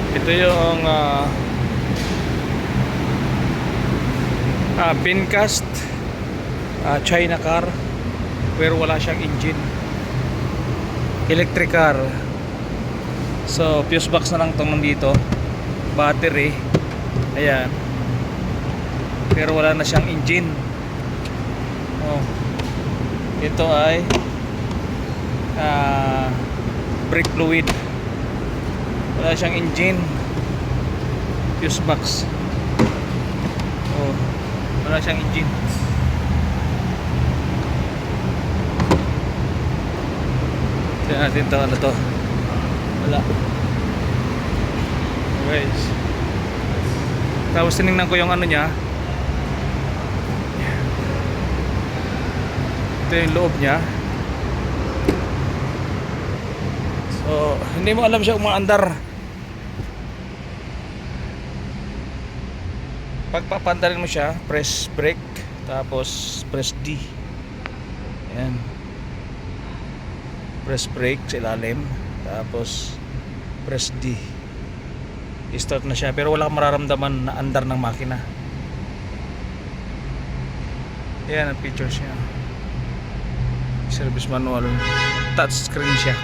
Ito yung Pincast China car pero wala siyang engine, electric car. So fuse box na lang tong nandito, battery, ayan, pero wala na siyang engine. Oh, ito ay brake fluid, wala siyang engine. Fuse box, oh, wala siyang engine. Tignan natin ito, ano to, wala. Guys, tapos tinignan ko yung ano niya, ito yung loob niya. So hindi mo alam siya umaandar. Pag papandarin mo siya, press brake, tapos press D. Ayan, press brake sa ilalim, tapos press D, i-start na siya, pero wala kang mararamdaman na andar ng makina. Ayan ang features niya. Service manual, touch screen siya.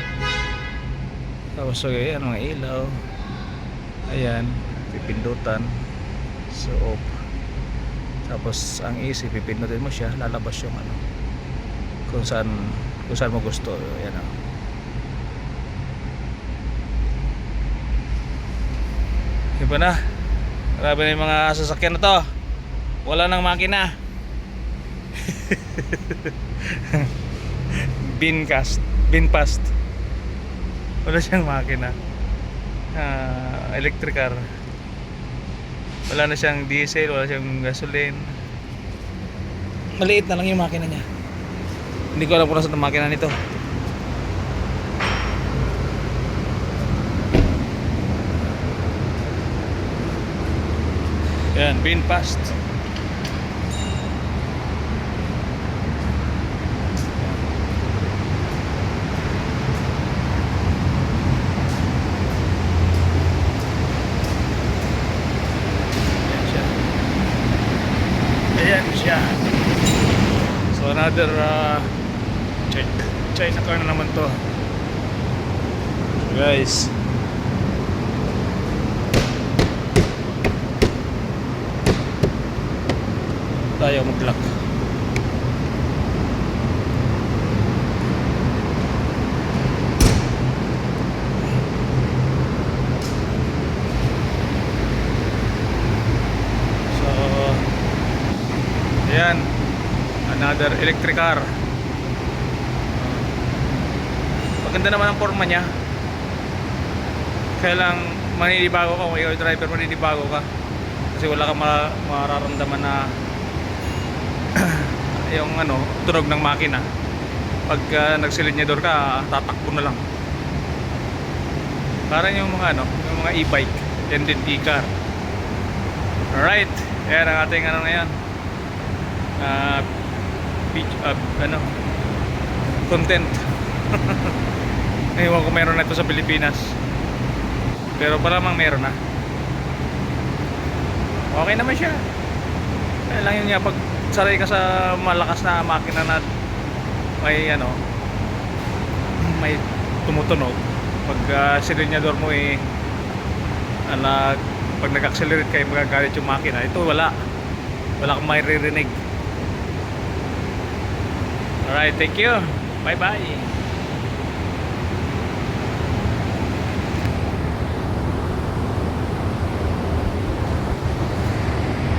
Tapos so, ayan mga ilaw, ayan, pipindutan, so off. Tapos ang AC, pipindutin mo siya, lalabas yung ano, kung saan mo gusto. Ayan o. Iba na, grabe na yung mga sasakyan na to, wala nang makina. Binpast, wala siyang makina. Electric car, wala na siyang diesel, wala siyang gasoline. Maliit na lang yung makina niya. Hindi ko alam kung nasa ang makina nito. Yan, Binpast. Ayan siya. So another China car na naman to, guys. Tayo mag-lock. So ayan, another electric car. Maganda naman ang forma niya. Kaya lang maninibago ka kung ikaw yung driver, maninibago ka kasi wala kang mararamdaman na yung ano, tunog ng makina. Pag nagsilinyador ka, tatakbo na lang. Parang yung mga ano, yung mga e-bike and then e-car. Alright, ayan ang ating ano ngayon, ano, content. Ewan ko meron na ito sa Pilipinas, pero paramang meron na. Okay naman siya. Kaya lang yun nga, pag saray ka sa malakas na makina na may ano, may tumutunog, pag silinyador mo pag nag-accelerate kayo, magagalit yung makina. Ito wala kang maririnig. Alright, thank you, bye bye.